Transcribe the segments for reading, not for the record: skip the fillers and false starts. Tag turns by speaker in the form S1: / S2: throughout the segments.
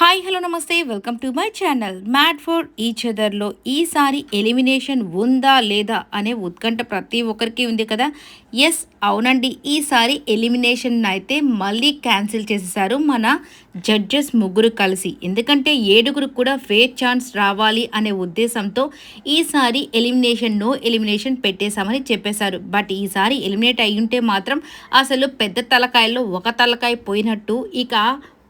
S1: Hi hello నమస్తే welcome to my channel mad for each అదర్లో ఈసారి ఎలిమినేషన్ ఉందా లేదా అనే ఉత్కంఠ ప్రతి ఒక్కరికి ఉంది కదా. ఎస్ అవునండి, ఈసారి ఎలిమినేషన్ అయితే మళ్ళీ క్యాన్సిల్ చేసేసారు మన జడ్జెస్ ముగ్గురు కలిసి. ఎందుకంటే ఏడుగురు కూడా ఫేర్ ఛాన్స్ రావాలి అనే ఉద్దేశంతో ఈసారి నో ఎలిమినేషన్ పెట్టేశామని చెప్పేశారు. బట్ ఈసారి ఎలిమినేట్ అయ్యుంటే మాత్రం అసలు పెద్ద తలకాయల్లో ఒక తలకాయ పోయినట్టు. ఇక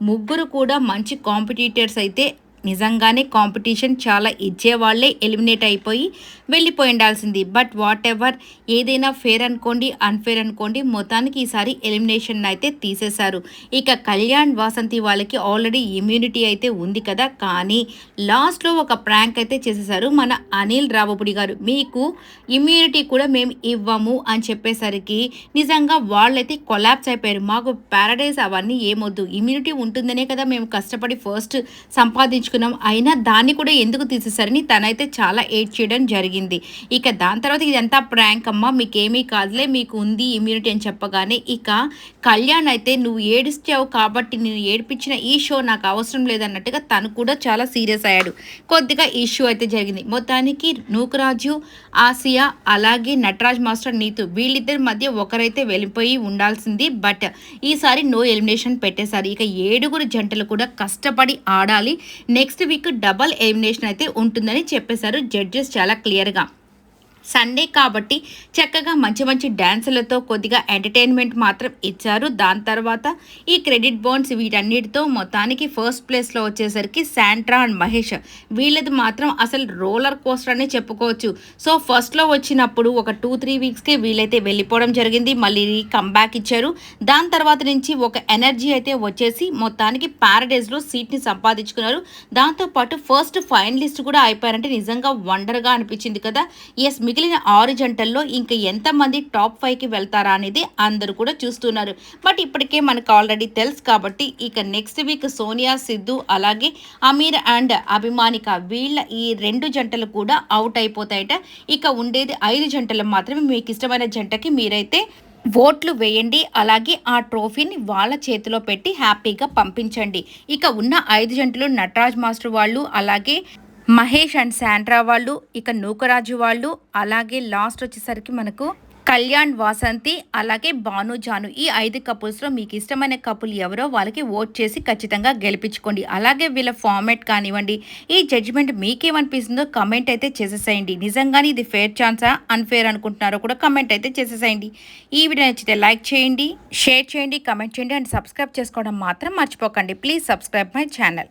S1: ముగ్గురు కూడా మంచి కాంపిటీటర్స్ అయితే నిజంగానే కాంపిటీషన్ చాలా ఇచ్చేవాళ్లే ఎలిమినేట్ అయిపోయి వెళ్ళిపోయి ఉండాల్సింది. బట్ వాట్ ఎవర్, ఏదైనా ఫేర్ అనుకోండి అన్ఫేర్ అనుకోండి, మొత్తానికి ఈసారి ఎలిమినేషన్ అయితే తీసేశారు. ఇక కళ్యాణ్ వాసంతి వాళ్ళకి ఆల్రెడీ ఇమ్యూనిటీ అయితే ఉంది కదా, కానీ లాస్ట్లో ఒక ప్రాంక్ అయితే చేసేసారు మన అనిల్ రావుపుడి గారు. మీకు ఇమ్యూనిటీ కూడా మేము ఇవ్వము అని చెప్పేసరికి నిజంగా వాళ్ళైతే కొలాప్స్ అయిపోయారు. మాకు ప్యారడైజ్ అవన్నీ ఏమొద్దు, ఇమ్యూనిటీ ఉంటుందనే కదా మేము కష్టపడి ఫస్ట్ సంపాదించుకున్నాం, అయినా దాన్ని కూడా ఎందుకు తీసేశారని తనైతే చాలా ఏడ్ చేయడం జరిగింది. ఇక దాని తర్వాత ఇదంతా ప్రాంక్ అమ్మా, మీకేమీ కాదులే, మీకు ఉంది ఇమ్యూనిటీ అని చెప్పగానే ఇక కళ్యాణ్ అయితే నువ్వు ఏడిస్తావు కాబట్టి నేను ఏడిపించిన ఈ షో నాకు అవసరం లేదన్నట్టుగా తను కూడా చాలా సీరియస్ అయ్యాడు. కొద్దిగా ఇష్యూ అయితే జరిగింది. మొత్తానికి నూకరాజు, ఆసియా అలాగే నటరాజ్ మాస్టర్ నీతు వీళ్ళిద్దరి మధ్య ఒకరైతే వెళ్ళిపోయి ఉండాల్సింది. బట్ ఈసారి నో ఎలిమినేషన్ పెట్టేశారు. ఇక ఏడుగురు జంటలు కూడా కష్టపడి ఆడాలి. నెక్స్ట్ వీక్ డబల్ ఎలిమినేషన్ అయితే ఉంటుందని చెప్పేశారు జడ్జెస్ చాలా క్లియర్గా. సండే కాబట్టి చక్కగా మంచి మంచి డ్యాన్సులతో కొద్దిగా ఎంటర్టైన్మెంట్ మాత్రం ఇచ్చారు. దాని తర్వాత ఈ క్రెడిట్ బాండ్స్ వీటన్నిటితో మొత్తానికి ఫస్ట్ ప్లేస్లో వచ్చేసరికి శాంట్రా అండ్ మహేష్, వీళ్ళది మాత్రం అసలు రోలర్ కోస్టర్ అనే చెప్పుకోవచ్చు. సో ఫస్ట్లో వచ్చినప్పుడు ఒక 2-3 వీక్స్కే వీళ్ళైతే వెళ్ళిపోవడం జరిగింది, మళ్ళీ కంబ్యాక్ ఇచ్చారు. దాని తర్వాత నుంచి ఒక ఎనర్జీ అయితే వచ్చేసి మొత్తానికి ప్యారడైజ్లో సీట్ని సంపాదించుకున్నారు. దాంతోపాటు ఫస్ట్ ఫైనలిస్ట్ కూడా అయిపోయారంటే నిజంగా వండర్గా అనిపించింది కదా. ఎస్, మిగిలిన 6 జంటల్లో ఇంకా ఎంతమంది టాప్ 5కి వెళ్తారా అనేది అందరూ కూడా చూస్తున్నారు. బట్ ఇప్పటికే మనకు ఆల్రెడీ తెలుసు కాబట్టి ఇక నెక్స్ట్ వీక్ సోనియా, సిద్ధు అలాగే అమీర్ అండ్ అభిమానిక వీళ్ళ ఈ 2 జంటలు కూడా అవుట్ అయిపోతాయట. ఇక ఉండేది 5 జంటలు మాత్రమే. మీకు ఇష్టమైన జంటకి మీరైతే ఓట్లు వేయండి, అలాగే ఆ ట్రోఫీని వాళ్ళ చేతిలో పెట్టి హ్యాపీగా పంపించండి. ఇక ఉన్న 5 జంటలు నటరాజ్ మాస్టర్ వాళ్ళు, అలాగే మహేష్ అండ్ శాంట్రా వాళ్ళు, ఇక నూకరాజు వాళ్ళు, అలాగే లాస్ట్ వచ్చేసరికి మనకు కళ్యాణ్ వాసంతి అలాగే భాను జాను, ఈ 5 కపుల్స్లో మీకు ఇష్టమైన కపుల్ ఎవరో వాళ్ళకి ఓట్ చేసి ఖచ్చితంగా గెలిపించుకోండి. అలాగే వీళ్ళ ఫార్మాట్ కానివ్వండి, ఈ జడ్జిమెంట్ మీకేమనిపిస్తుందో కమెంట్ అయితే చేసేసేయండి. నిజంగానే ఇది ఫేర్ ఛాన్సా అన్ఫేర్ అనుకుంటున్నారో కూడా కమెంట్ అయితే చేసేసేయండి. ఈ వీడియో నచ్చితే లైక్ చేయండి, షేర్ చేయండి, కమెంట్ చేయండి అండ్ సబ్స్క్రైబ్ చేసుకోవడం మాత్రం మర్చిపోకండి. Please subscribe my channel.